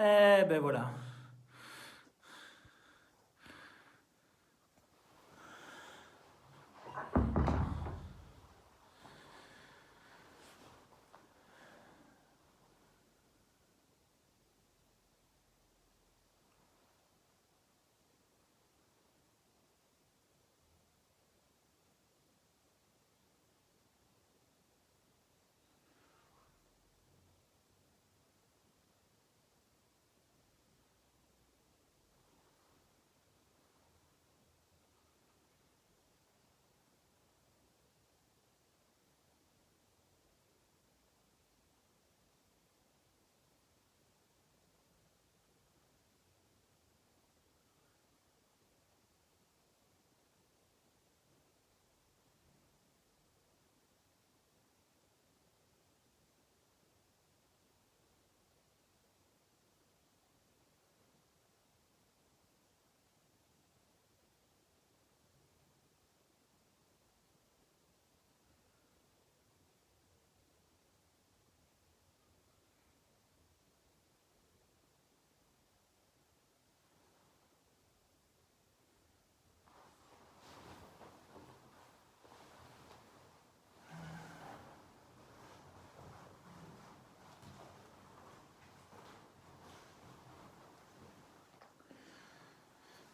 Eh ben voilà.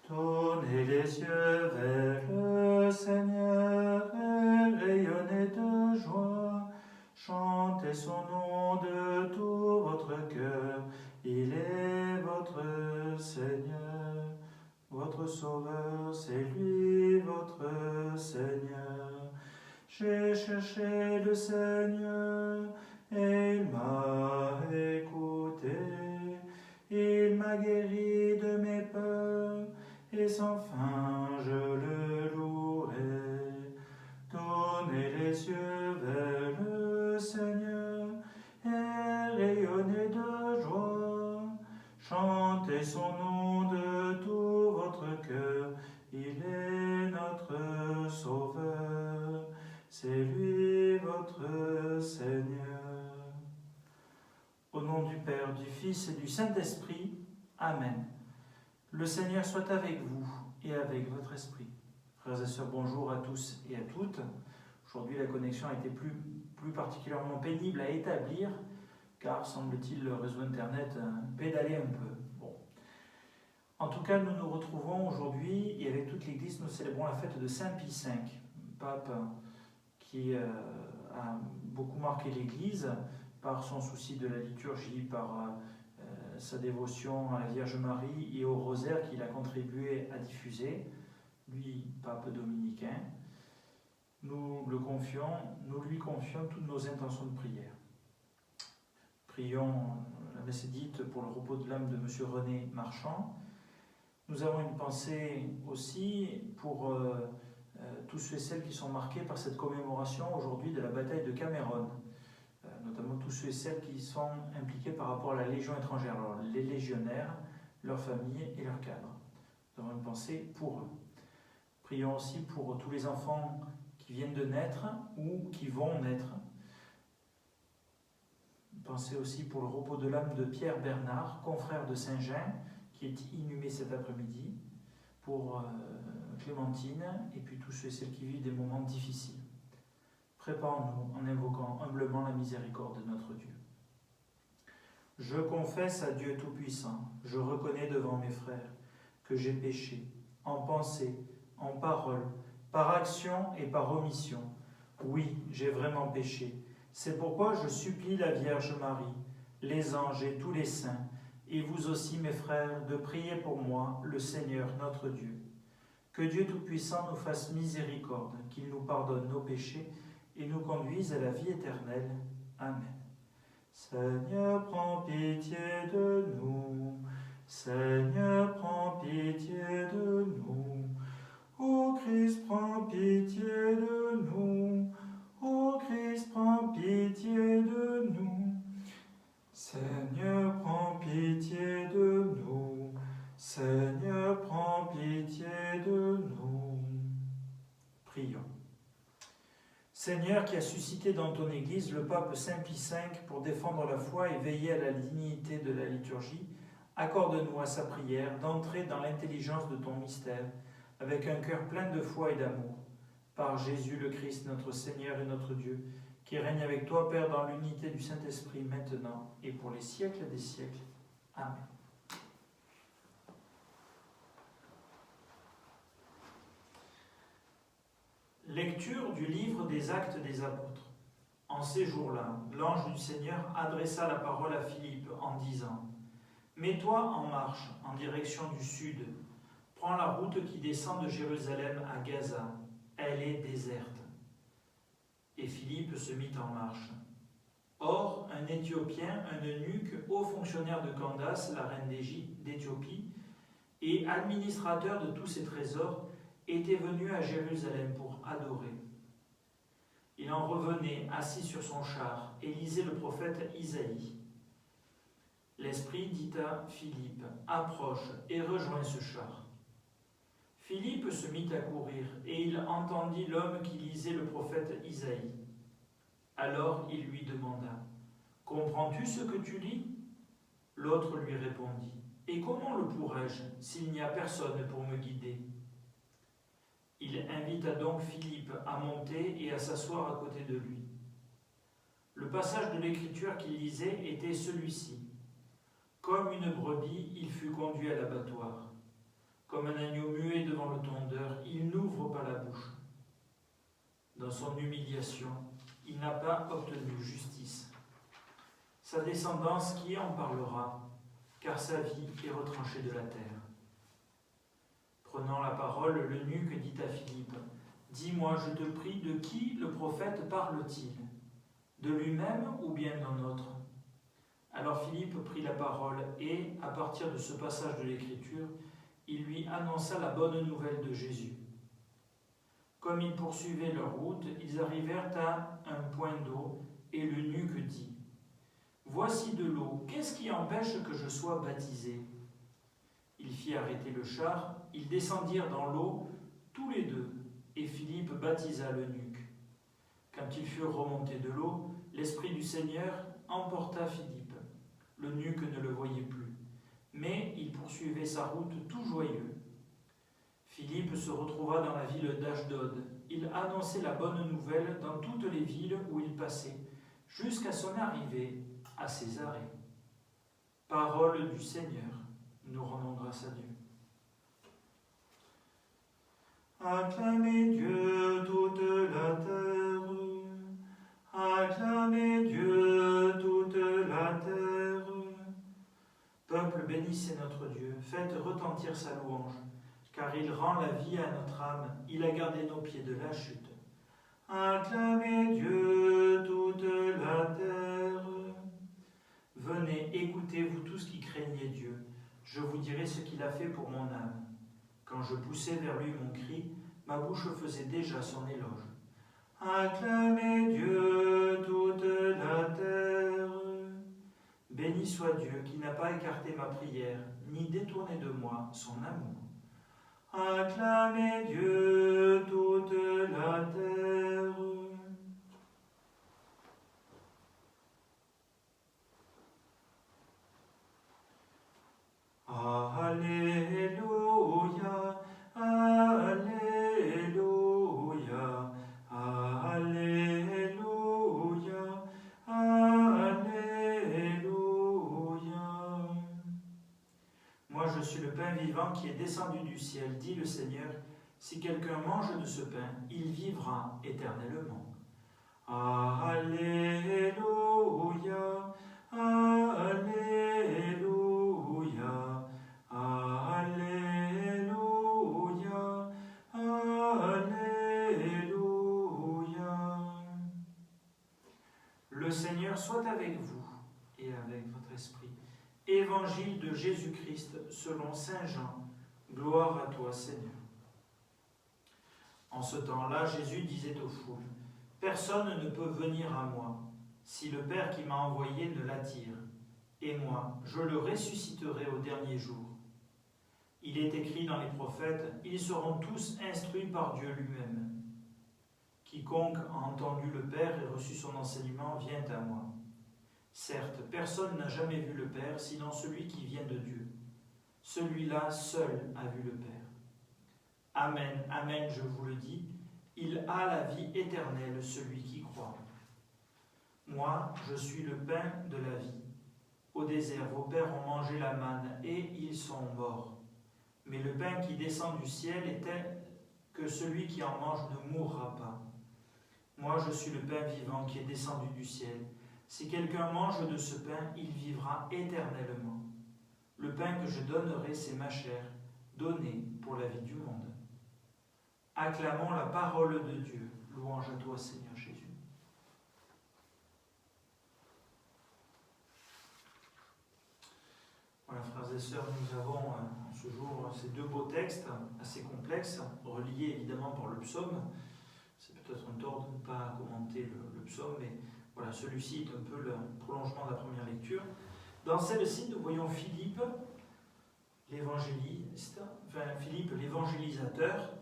Tournez les yeux vers le Seigneur et rayonnez de joie. Chantez son nom de tout votre cœur. Il est votre Seigneur, votre Sauveur, c'est lui votre Seigneur. J'ai cherché le Seigneur et il m'a écouté. Il m'a guéri de mes peurs et sans fin je le louerai. Tournez les yeux vers le Seigneur et rayonnez de joie. Chantez son nom de tout votre cœur, il est notre Sauveur, c'est lui votre Seigneur. Au nom du Père, du Fils et du Saint-Esprit, Amen. Le Seigneur soit avec vous et avec votre esprit. Frères et sœurs, bonjour à tous et à toutes. Aujourd'hui, la connexion a été plus particulièrement pénible à établir, car, semble-t-il, le réseau Internet pédalait un peu. Bon. En tout cas, nous nous retrouvons aujourd'hui, et avec toute l'Église, nous célébrons la fête de Saint Pie V, pape qui a beaucoup marqué l'Église par son souci de la liturgie, par sa dévotion à la Vierge Marie et au rosaire qu'il a contribué à diffuser, lui, pape dominicain. Nous lui confions toutes nos intentions de prière. Prions la messe dite pour le repos de l'âme de M. René Marchand. Nous avons une pensée aussi pour tous ceux et celles qui sont marqués par cette commémoration aujourd'hui de la bataille de Cameron, notamment tous ceux et celles qui sont impliqués par rapport à la Légion étrangère, alors les légionnaires, leurs familles et leurs cadres. Nous avons une pensée pour eux. Prions aussi pour tous les enfants qui viennent de naître ou qui vont naître. Pensez aussi pour le repos de l'âme de Pierre Bernard, confrère de Saint-Jean, qui est inhumé cet après-midi, pour Clémentine et puis tous ceux et celles qui vivent des moments difficiles. Préparons-nous en invoquant humblement la miséricorde de notre Dieu. Je confesse à Dieu Tout-Puissant, je reconnais devant mes frères que j'ai péché, en pensée, en parole, par action et par omission. Oui, j'ai vraiment péché. C'est pourquoi je supplie la Vierge Marie, les anges et tous les saints, et vous aussi mes frères, de prier pour moi, le Seigneur notre Dieu. Que Dieu Tout-Puissant nous fasse miséricorde, qu'il nous pardonne nos péchés et nous conduise à la vie éternelle. Amen. Seigneur, prends pitié de nous. Seigneur, prends pitié de nous. Ô Christ, prends pitié de nous. Ô Christ, prends pitié de nous. Seigneur, prends pitié de nous. Seigneur, prends pitié de nous. Prions. Seigneur, qui as suscité dans ton Église le pape Saint Pie V pour défendre la foi et veiller à la dignité de la liturgie, Accorde-nous à sa prière d'entrer dans l'intelligence de ton mystère, avec un cœur plein de foi et d'amour. Par Jésus le Christ, notre Seigneur et notre Dieu, qui règne avec toi, Père, dans l'unité du Saint-Esprit, maintenant et pour les siècles des siècles. Amen. Lecture du livre des Actes des Apôtres. En ces jours-là, l'ange du Seigneur adressa la parole à Philippe en disant : Mets-toi en marche en direction du sud. Prends la route qui descend de Jérusalem à Gaza. Elle est déserte. Et Philippe se mit en marche. Or, un Éthiopien, un eunuque, haut fonctionnaire de Candace, la reine d'Éthiopie, et administrateur de tous ses trésors, était venu à Jérusalem pour adorer. Il en revenait assis sur son char et lisait le prophète Isaïe. L'Esprit dit à Philippe : Approche et rejoins ce char. Philippe se mit à courir, et il entendit l'homme qui lisait le prophète Isaïe. Alors il lui demanda : Comprends-tu ce que tu lis ? L'autre lui répondit : Et comment le pourrais-je, s'il n'y a personne pour me guider ? Il invita donc Philippe à monter et à s'asseoir à côté de lui. Le passage de l'Écriture qu'il lisait était celui-ci. Comme une brebis, il fut conduit à l'abattoir. Comme un agneau muet devant le tondeur, il n'ouvre pas la bouche. Dans son humiliation, il n'a pas obtenu justice. Sa descendance, qui en parlera, car sa vie est retranchée de la terre. Prenant la parole, l'eunuque dit à Philippe : Dis-moi, je te prie, de qui le prophète parle-t-il ? De lui-même ou bien d'un autre ? Alors Philippe prit la parole et, à partir de ce passage de l'Écriture, il lui annonça la bonne nouvelle de Jésus. Comme ils poursuivaient leur route, ils arrivèrent à un point d'eau, et l'eunuque dit : Voici de l'eau, qu'est-ce qui empêche que je sois baptisé ? Il fit arrêter le char, ils descendirent dans l'eau, tous les deux, et Philippe baptisa l'eunuque. Quand ils furent remontés de l'eau, l'Esprit du Seigneur emporta Philippe. L'eunuque ne le voyait plus, mais il poursuivait sa route tout joyeux. Philippe se retrouva dans la ville d'Ashdod. Il annonçait la bonne nouvelle dans toutes les villes où il passait, jusqu'à son arrivée à Césarée. Parole du Seigneur. Nous rendons grâce à Dieu. Acclamez Dieu toute la terre. Acclamez Dieu toute la terre. Peuple, bénissez notre Dieu, faites retentir sa louange, car il rend la vie à notre âme, il a gardé nos pieds de la chute. Acclamez Dieu toute la terre. Venez, écoutez, vous tous qui craignez Dieu. Je vous dirai ce qu'il a fait pour mon âme. Quand je poussais vers lui mon cri, ma bouche faisait déjà son éloge. Acclamez Dieu toute la terre. Béni soit Dieu qui n'a pas écarté ma prière, ni détourné de moi son amour. Acclamez Dieu toute la terre. Alléluia, Alléluia, Alléluia, Alléluia. Moi je suis le pain vivant qui est descendu du ciel, dit le Seigneur. Si quelqu'un mange de ce pain, il vivra éternellement. Alléluia, Alléluia, Alléluia, Alléluia. Le Seigneur soit avec vous et avec votre esprit. Évangile de Jésus-Christ selon saint Jean. Gloire à toi, Seigneur. En ce temps-là, Jésus disait aux foules : Personne ne peut venir à moi si le Père qui m'a envoyé ne l'attire. Et moi, je le ressusciterai au dernier jour. Il est écrit dans les prophètes : ils seront tous instruits par Dieu lui-même. Quiconque a entendu le Père et reçu son enseignement vient à moi. Certes, personne n'a jamais vu le Père, sinon celui qui vient de Dieu. celui-là seul a vu le Père. Amen, amen, je vous le dis, il a la vie éternelle, celui qui croit. Moi, je suis le pain de la vie. Au désert, vos pères ont mangé la manne et ils sont morts. Mais le pain qui descend du ciel est tel que celui qui en mange ne mourra pas. Moi, je suis le pain vivant qui est descendu du ciel. Si quelqu'un mange de ce pain, il vivra éternellement. Le pain que je donnerai, c'est ma chair, donnée pour la vie du monde. Acclamons la parole de Dieu. Louange à toi, Seigneur Jésus. Voilà, frères et sœurs, nous avons ce jour ces deux beaux textes assez complexes, reliés évidemment par le psaume. C'est peut-être un tort de ne pas commenter le psaume, mais voilà, celui-ci est un peu le prolongement de la première lecture. Dans celle-ci, nous voyons Philippe, l'évangéliste, Philippe l'évangélisateur,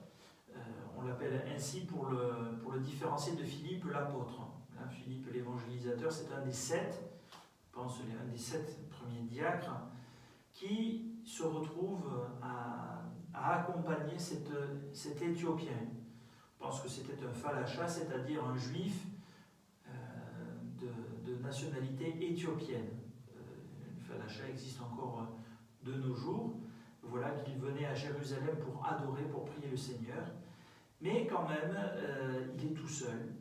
on l'appelle ainsi pour le différencier de Philippe l'apôtre. Philippe l'évangélisateur, c'est un des 7, je pense un des 7 premiers diacres, qui se retrouve à accompagner cet Éthiopien. Je pense que c'était un falacha, c'est-à-dire un juif de nationalité éthiopienne. Le falacha existe encore de nos jours. Voilà qu'il venait à Jérusalem pour adorer, pour prier le Seigneur. Mais quand même, il est tout seul.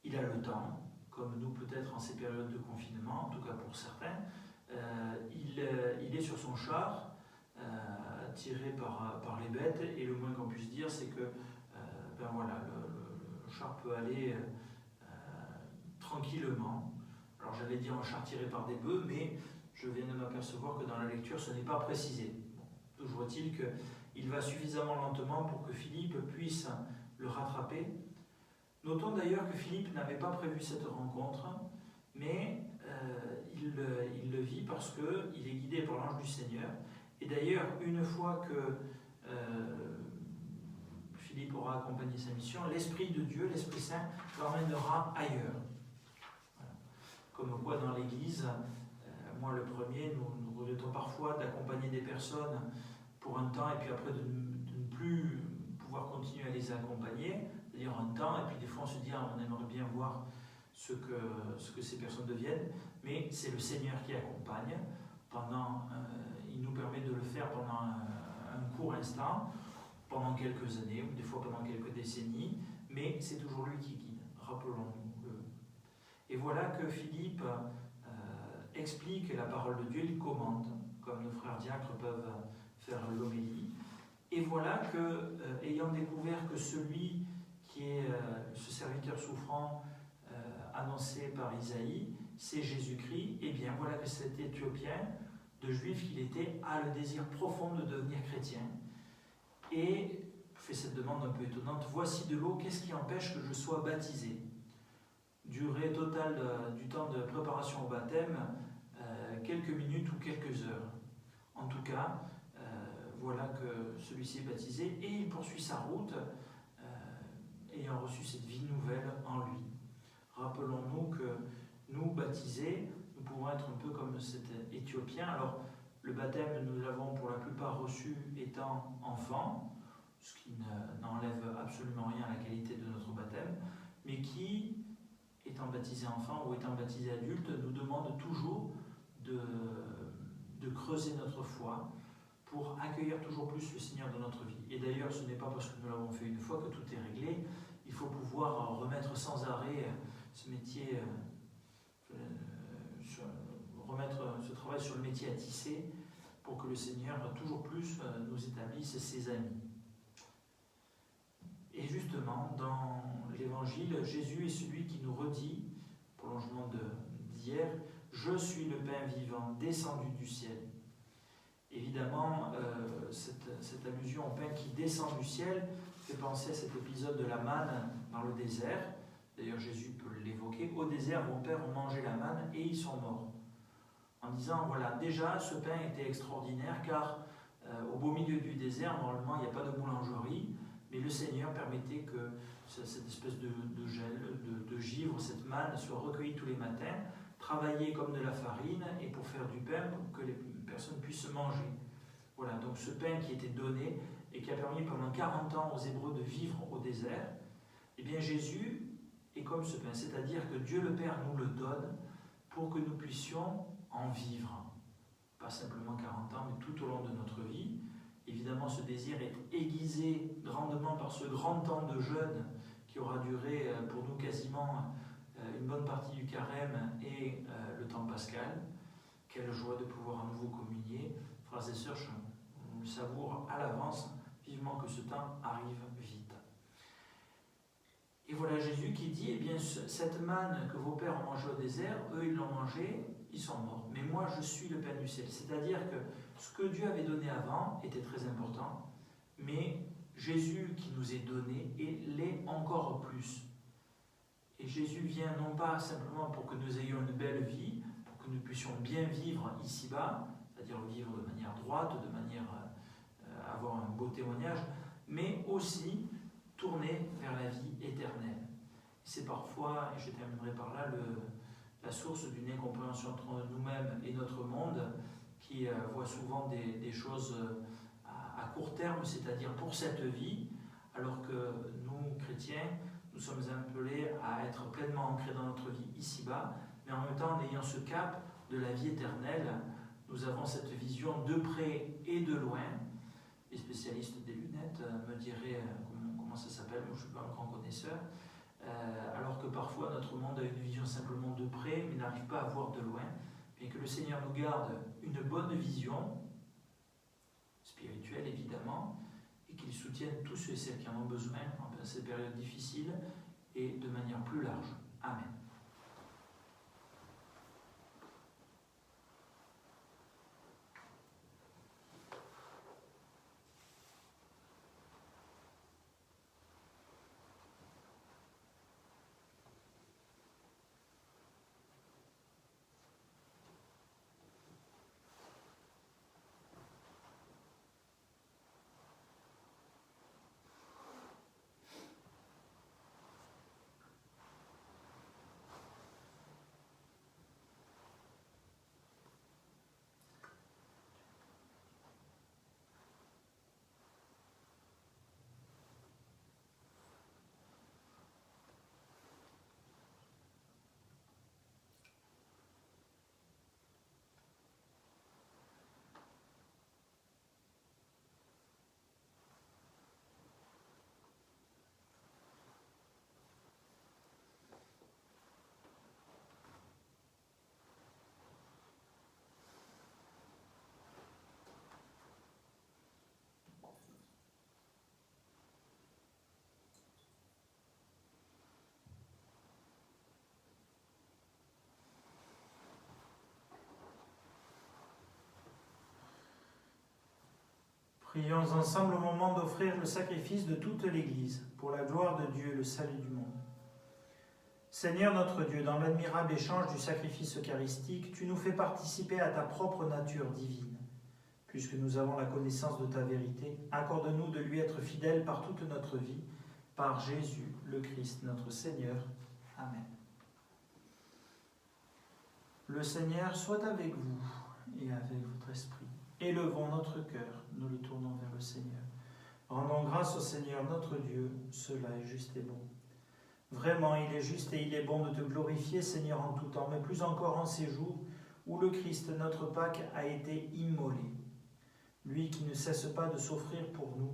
Il a le temps, comme nous peut-être en ces périodes de confinement, en tout cas pour certains. Il est sur son char, tiré par les bêtes, et le moins qu'on puisse dire, c'est que le char peut aller tranquillement. Alors j'allais dire un char tiré par des bœufs, mais je viens de m'apercevoir que dans la lecture, ce n'est pas précisé. Bon, toujours est-il qu'il va suffisamment lentement pour que Philippe puisse le rattraper. Notons d'ailleurs que Philippe n'avait pas prévu cette rencontre, mais il le vit parce qu'il est guidé par l'ange du Seigneur. Et d'ailleurs, une fois que Philippe aura accompagné sa mission, l'Esprit de Dieu, l'Esprit Saint, l'emmènera ailleurs. Voilà. Comme quoi dans l'Église, moi le premier, nous regrettons parfois d'accompagner des personnes pour un temps et puis après de ne plus pouvoir continuer à les accompagner, c'est-à-dire un temps, et puis des fois on se dit on aimerait bien voir ce que ces personnes deviennent, mais c'est le Seigneur qui accompagne. Il nous permet de le faire pendant un court instant, pendant quelques années, ou des fois pendant quelques décennies, mais c'est toujours lui qui guide, rappelons-nous. Et voilà que Philippe explique la parole de Dieu, il commande, comme nos frères diacres peuvent faire l'homélie. Et voilà que, ayant découvert que celui qui est ce serviteur souffrant annoncé par Isaïe, c'est Jésus-Christ, et bien voilà que cet Éthiopien, de juif qu'il était, a le désir profond de devenir chrétien. Et fait cette demande un peu étonnante, voici de l'eau, qu'est-ce qui empêche que je sois baptisé? Durée totale du temps de préparation au baptême, quelques minutes ou quelques heures. En tout cas, voilà que celui-ci est baptisé et il poursuit sa route, ayant reçu cette vie nouvelle en lui. Rappelons-nous que nous, baptisés, nous pouvons être un peu comme cet Éthiopien. Alors, le baptême, nous l'avons pour la plupart reçu étant enfant, ce qui n'enlève absolument rien à la qualité de notre baptême, mais qui, étant baptisé enfant ou étant baptisé adulte, nous demande toujours de creuser notre foi pour accueillir toujours plus le Seigneur dans notre vie. Et d'ailleurs, ce n'est pas parce que nous l'avons fait une fois que tout est réglé. Il faut pouvoir remettre sans arrêt ce métier, remettre ce travail sur le métier à tisser pour que le Seigneur toujours plus nous établisse ses amis. Et justement, dans l'Évangile, Jésus est celui qui nous redit, prolongement d'hier, « Je suis le pain vivant, descendu du ciel ». Évidemment, cette allusion au pain qui descend du ciel fait penser à cet épisode de la manne dans le désert. D'ailleurs, Jésus peut l'évoquer. « Au désert, vos pères ont mangé la manne et ils sont morts. » En disant, voilà, déjà, ce pain était extraordinaire car au beau milieu du désert, normalement, il n'y a pas de boulangerie, mais le Seigneur permettait que cette espèce de gel, de givre, cette manne soit recueillie tous les matins, travaillée comme de la farine et pour faire du pain pour que les personnes puissent manger. Voilà, donc ce pain qui était donné et qui a permis pendant 40 ans aux Hébreux de vivre au désert, eh bien Jésus est comme ce pain, c'est-à-dire que Dieu le Père nous le donne pour que nous puissions en vivre. Pas simplement 40 ans, mais tout au long de notre vie. Évidemment, ce désir est aiguisé grandement par ce grand temps de jeûne qui aura duré pour nous quasiment une bonne partie du carême et le temps pascal. Quelle joie de pouvoir à nouveau communier. Frères et sœurs, on le savoure à l'avance, vivement que ce temps arrive vite. Et voilà Jésus qui dit, eh bien, cette manne que vos pères ont mangée au désert, eux ils l'ont mangée, ils sont morts. Mais moi je suis le pain du ciel. C'est-à-dire que ce que Dieu avait donné avant était très important, mais Jésus qui nous est donné l'est encore plus. Et Jésus vient non pas simplement pour que nous ayons une belle vie, pour que nous puissions bien vivre ici-bas, c'est-à-dire vivre de manière droite, de manière à avoir un beau témoignage, mais aussi tourner vers la vie éternelle. C'est parfois, et je terminerai par là, la source d'une incompréhension entre nous-mêmes et notre monde, qui voit souvent des choses à court terme, c'est-à-dire pour cette vie, alors que nous, chrétiens, nous sommes appelés à être pleinement ancrés dans notre vie ici-bas, mais en même temps, en ayant ce cap de la vie éternelle, nous avons cette vision de près et de loin. Les spécialistes des lunettes me diraient comment ça s'appelle, moi je ne suis pas un grand connaisseur, alors que parfois notre monde a une vision simplement de près, mais n'arrive pas à voir de loin, et que le Seigneur nous garde une bonne vision, spirituelle évidemment, et qu'il soutienne tous ceux et celles qui en ont besoin en ces périodes difficiles, et de manière plus large. Amen. Prions ensemble au moment d'offrir le sacrifice de toute l'Église, pour la gloire de Dieu et le salut du monde. Seigneur notre Dieu, dans l'admirable échange du sacrifice eucharistique, tu nous fais participer à ta propre nature divine. Puisque nous avons la connaissance de ta vérité, accorde-nous de lui être fidèles par toute notre vie, par Jésus, le Christ, notre Seigneur. Amen. Le Seigneur soit avec vous et avec votre esprit. Élevons notre cœur, nous le tournons vers le Seigneur. Rendons grâce au Seigneur notre Dieu, cela est juste et bon. Vraiment, il est juste et il est bon de te glorifier, Seigneur, en tout temps, mais plus encore en ces jours où le Christ, notre Pâque, a été immolé. Lui qui ne cesse pas de s'offrir pour nous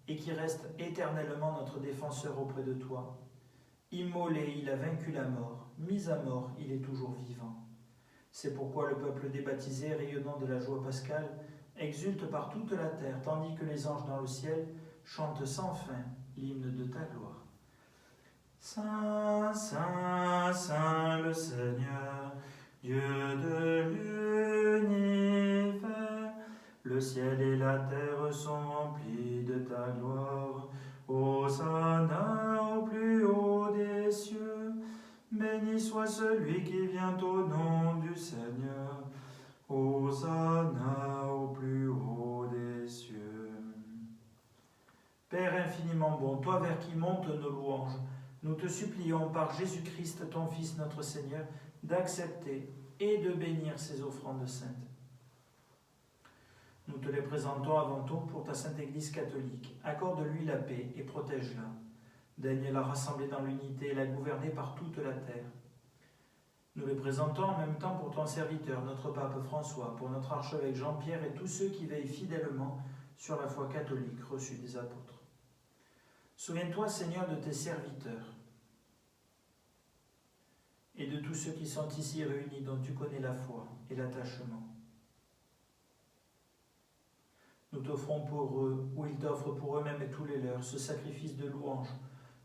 et qui reste éternellement notre défenseur auprès de toi. Immolé, il a vaincu la mort. Mis à mort, il est toujours vivant. C'est pourquoi le peuple des baptisés, rayonnant de la joie pascale, exulte par toute la terre, tandis que les anges dans le ciel chantent sans fin l'hymne de ta gloire. Saint, Saint, Saint le Seigneur, Dieu de l'univers, le ciel et la terre sont remplis de ta gloire. Hosanna au plus haut des cieux, béni soit celui qui vient au nom du Seigneur. Hosanna au plus haut des cieux. Père infiniment bon, toi vers qui montent nos louanges, nous te supplions par Jésus-Christ, ton Fils, notre Seigneur, d'accepter et de bénir ces offrandes saintes. Nous Nous te les présentons avant tout pour ta Sainte Église catholique. Accorde-lui la paix et protège-la. Daigne la rassembler dans l'unité et la gouverner par toute la terre. Nous les présentons en même temps pour ton serviteur, notre pape François, pour notre archevêque Jean-Pierre et tous ceux qui veillent fidèlement sur la foi catholique reçue des apôtres. Souviens-toi, Seigneur, de tes serviteurs et de tous ceux qui sont ici réunis, dont tu connais la foi et l'attachement. Nous t'offrons pour eux, ou ils t'offrent pour eux-mêmes et tous les leurs, ce sacrifice de louange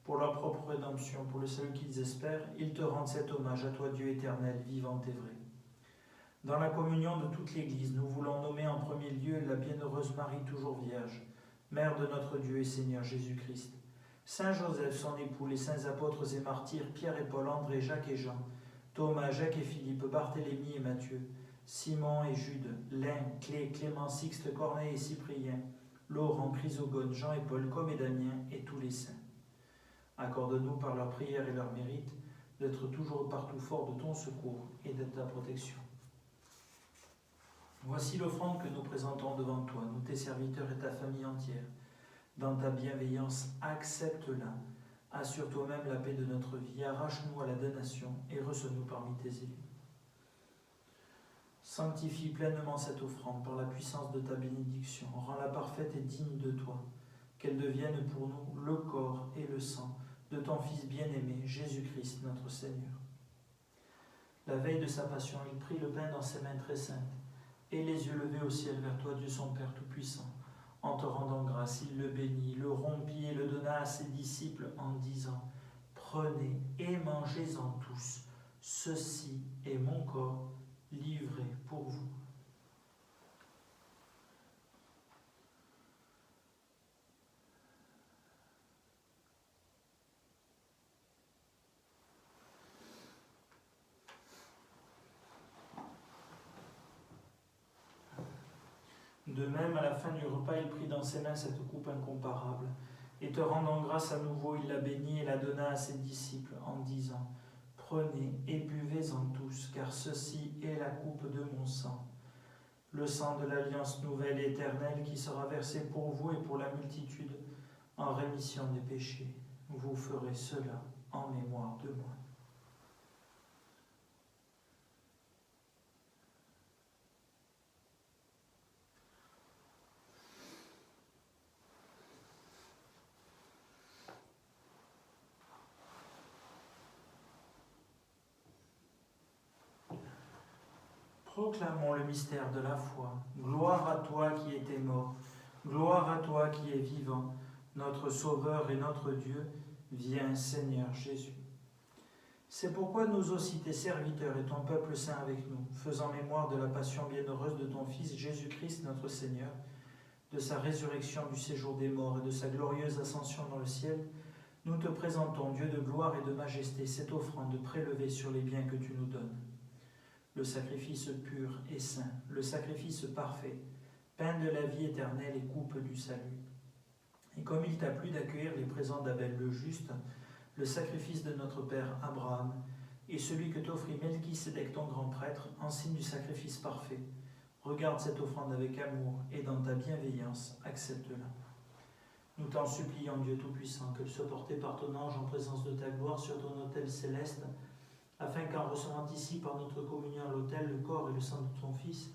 pour leur propre rédemption, pour le salut qu'ils espèrent. Ils te rendent cet hommage à toi, Dieu éternel, vivant et vrai. Dans la communion de toute l'Église, nous voulons nommer en premier lieu la bienheureuse Marie, toujours vierge, Mère de notre Dieu et Seigneur Jésus-Christ, Saint Joseph, son époux, les saints apôtres et martyrs, Pierre et Paul, André, Jacques et Jean, Thomas, Jacques et Philippe, Barthélemy et Matthieu, Simon et Jude, Lin, Clé, Clément, Sixte, Corneille et Cyprien, Laurent, Chrysogone, Jean et Paul, comme et Damien et tous les saints. Accorde-nous par leur prière et leur mérite d'être toujours partout fort de ton secours et de ta protection. Voici l'offrande que nous présentons devant toi, nous tes serviteurs et ta famille entière. Dans ta bienveillance, accepte-la. Assure toi-même la paix de notre vie, arrache-nous à la damnation et reçois-nous parmi tes élus. Sanctifie pleinement cette offrande par la puissance de ta bénédiction. Rends-la parfaite et digne de toi, qu'elle devienne pour nous le corps et le sang de ton Fils bien-aimé, Jésus-Christ, notre Seigneur. La veille de sa passion, il prit le pain dans ses mains très saintes, et les yeux levés au ciel vers toi, Dieu son Père Tout-Puissant. En te rendant grâce, il le bénit, le rompit et le donna à ses disciples en disant : Prenez et mangez-en tous, ceci est mon corps livré pour vous. De même, à la fin du repas, il prit dans ses mains cette coupe incomparable, et te rendant grâce à nouveau, il la bénit et la donna à ses disciples en disant : Prenez et buvez-en tous, car ceci est la coupe de mon sang, le sang de l'alliance nouvelle et éternelle qui sera versé pour vous et pour la multitude en rémission des péchés. Vous ferez cela en mémoire de moi. Proclamons le mystère de la foi. Gloire à toi qui étais mort, gloire à toi qui es vivant, notre Sauveur et notre Dieu, viens Seigneur Jésus. C'est pourquoi nous aussi, tes serviteurs et ton peuple saint avec nous, faisant mémoire de la passion bienheureuse de ton Fils Jésus-Christ notre Seigneur, de sa résurrection du séjour des morts et de sa glorieuse ascension dans le ciel, nous te présentons, Dieu de gloire et de majesté, cette offrande prélevée sur les biens que tu nous donnes. Le sacrifice pur et saint, le sacrifice parfait, pain de la vie éternelle et coupe du salut. Et comme il t'a plu d'accueillir les présents d'Abel le juste, le sacrifice de notre père Abraham, et celui que t'offrit Melchisédek ton grand prêtre, en signe du sacrifice parfait, regarde cette offrande avec amour et dans ta bienveillance, accepte-la. Nous t'en supplions, Dieu Tout-Puissant, qu'elle soit portée par ton ange en présence de ta gloire sur ton autel céleste, afin qu'en recevant ici par notre communion à l'autel le corps et le sang de ton Fils,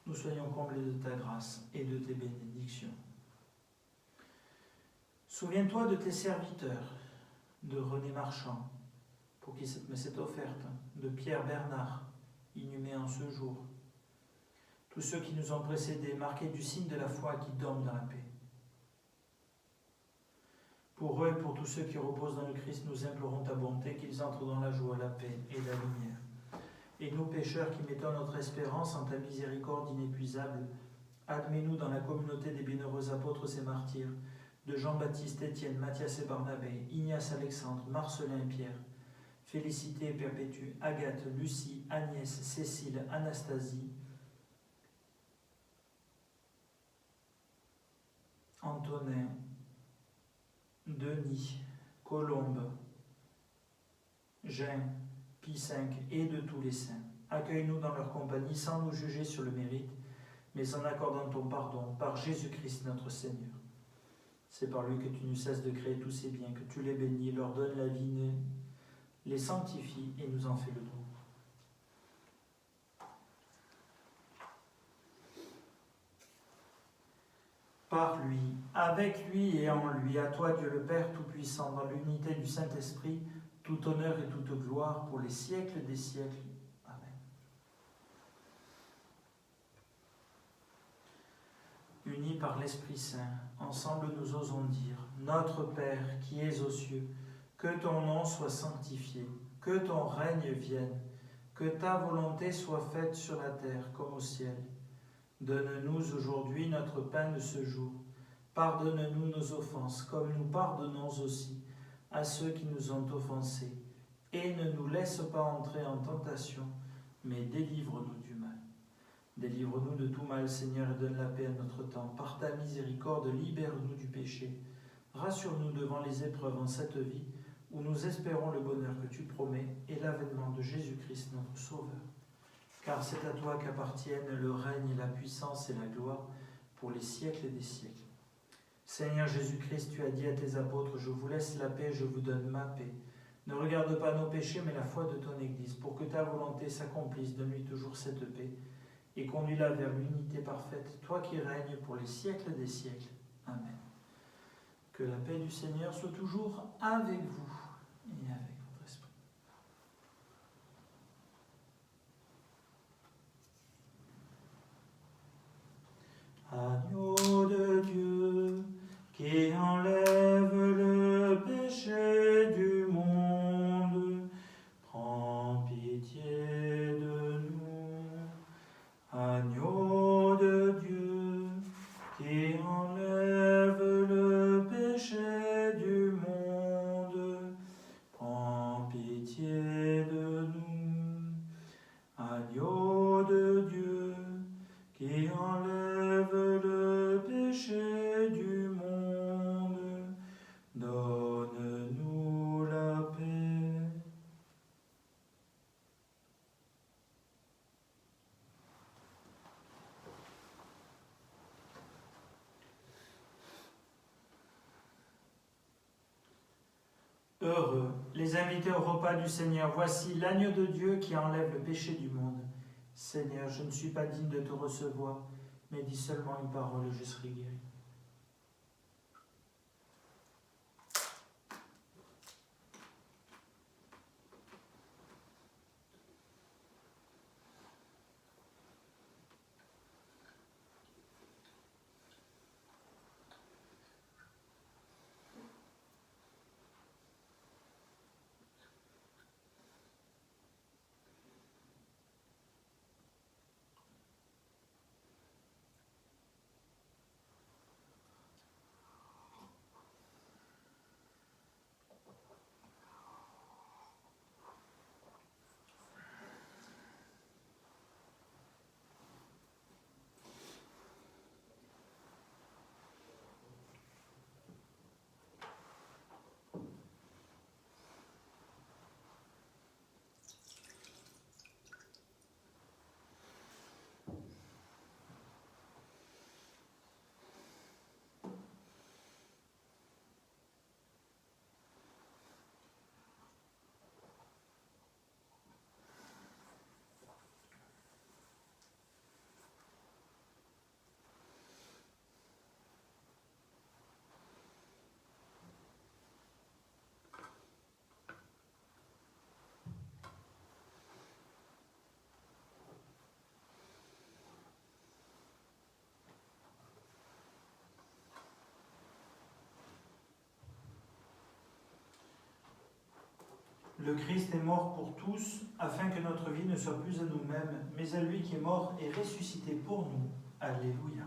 nous soyons comblés de ta grâce et de tes bénédictions. Souviens-toi de tes serviteurs, de René Marchand, pour qui met cette offerte, de Pierre Bernard, inhumé en ce jour, tous ceux qui nous ont précédés, marqués du signe de la foi qui dorment dans la paix. Pour eux et pour tous ceux qui reposent dans le Christ, nous implorons ta bonté, qu'ils entrent dans la joie, la paix et la lumière. Et nous, pécheurs qui mettons notre espérance en ta miséricorde inépuisable, admets-nous dans la communauté des bienheureux apôtres et martyrs, de Jean-Baptiste, Étienne, Matthias et Barnabé, Ignace, Alexandre, Marcelin et Pierre, Félicité et Perpétue, Agathe, Lucie, Agnès, Cécile, Anastasie, Antonin, Denis, Colombe, Jean, Pie V et de tous les saints. Accueille-nous dans leur compagnie sans nous juger sur le mérite, mais en accordant ton pardon par Jésus-Christ notre Seigneur. C'est par lui que tu nous cesses de créer tous ces biens, que tu les bénis, leur donnes la vie, les sanctifies et nous en fais le don. Par lui, avec lui et en lui, à toi Dieu le Père Tout-Puissant, dans l'unité du Saint-Esprit, tout honneur et toute gloire pour les siècles des siècles. Amen. Unis par l'Esprit Saint, ensemble nous osons dire, Notre Père qui es aux cieux, que ton nom soit sanctifié, que ton règne vienne, que ta volonté soit faite sur la terre comme au ciel. Donne-nous aujourd'hui notre pain de ce jour. Pardonne-nous nos offenses, comme nous pardonnons aussi à ceux qui nous ont offensés. Et ne nous laisse pas entrer en tentation, mais délivre-nous du mal. Délivre-nous de tout mal, Seigneur, et donne la paix à notre temps. Par ta miséricorde, libère-nous du péché. Rassure-nous devant les épreuves en cette vie, où nous espérons le bonheur que tu promets et l'avènement de Jésus-Christ, notre Sauveur. Car c'est à toi qu'appartiennent le règne et la puissance et la gloire pour les siècles des siècles. Seigneur Jésus-Christ, tu as dit à tes apôtres, je vous laisse la paix, je vous donne ma paix. Ne regarde pas nos péchés, mais la foi de ton Église. Pour que ta volonté s'accomplisse, donne-lui toujours cette paix et conduis-la vers l'unité parfaite, toi qui règnes pour les siècles des siècles. Amen. Que la paix du Seigneur soit toujours avec vous et avec votre esprit. Agneau de Dieu, qui enlève le péché du monde, prends pitié de nous. Agneau de Dieu, qui enlève le péché du monde, prends pitié de nous. Agneau de Dieu, qui enlève le péché du monde, donne-nous la paix. Heureux les invités au repas du Seigneur. Voici l'agneau de Dieu qui enlève le péché du monde. Seigneur, je ne suis pas digne de te recevoir, mais dis seulement une parole et je serai guéri. Le Christ est mort pour tous, afin que notre vie ne soit plus à nous-mêmes, mais à lui qui est mort et ressuscité pour nous. Alléluia.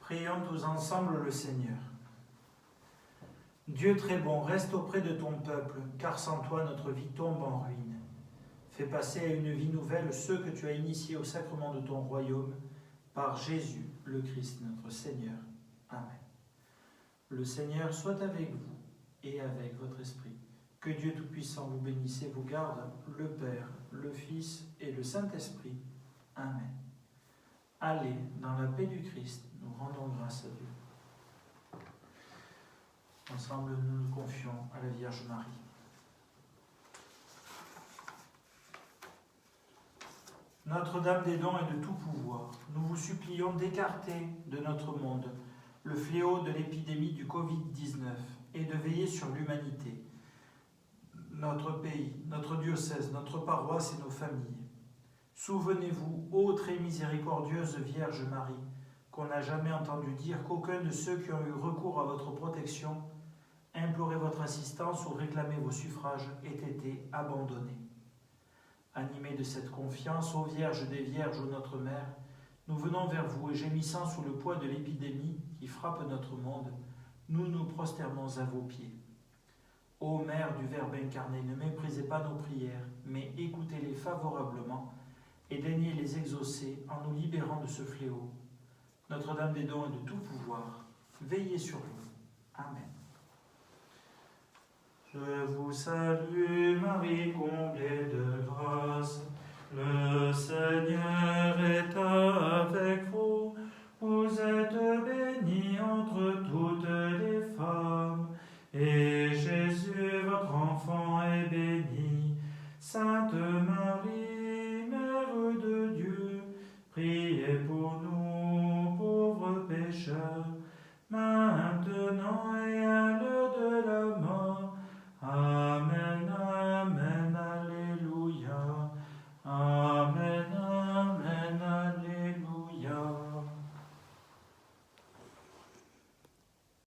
Prions tous ensemble le Seigneur. Dieu très bon, reste auprès de ton peuple, car sans toi notre vie tombe en ruine. Fais passer à une vie nouvelle ceux que tu as initiés au sacrement de ton royaume, par Jésus le Christ notre Seigneur. Amen. Le Seigneur soit avec vous et avec votre esprit. Que Dieu Tout-Puissant vous bénisse et vous garde, le Père, le Fils et le Saint-Esprit. Amen. Allez, dans la paix du Christ, nous rendons grâce à Dieu. Ensemble, nous nous confions à la Vierge Marie. Notre-Dame des dons et de tout pouvoir, nous vous supplions d'écarter de notre monde le fléau de l'épidémie du Covid-19 et de veiller sur l'humanité, notre pays, notre diocèse, notre paroisse et nos familles. Souvenez-vous, ô très miséricordieuse Vierge Marie, qu'on n'a jamais entendu dire qu'aucun de ceux qui ont eu recours à votre protection, imploré votre assistance ou réclamé vos suffrages ait été abandonné. Animés de cette confiance, ô Vierge des Vierges, ô notre Mère, nous venons vers vous et gémissant sous le poids de l'épidémie qui frappe notre monde, nous nous prosternons à vos pieds. Ô Mère du Verbe incarné, ne méprisez pas nos prières, mais écoutez-les favorablement et daignez les exaucer en nous libérant de ce fléau. Notre-Dame des dons et de tout pouvoir, veillez sur nous. Amen. Je vous salue, Marie, comblée de grâce. Le Seigneur est avec vous. Vous êtes bénie entre toutes les femmes. Et Jésus, votre enfant, est béni. Sainte Marie, Mère de Dieu, priez pour nous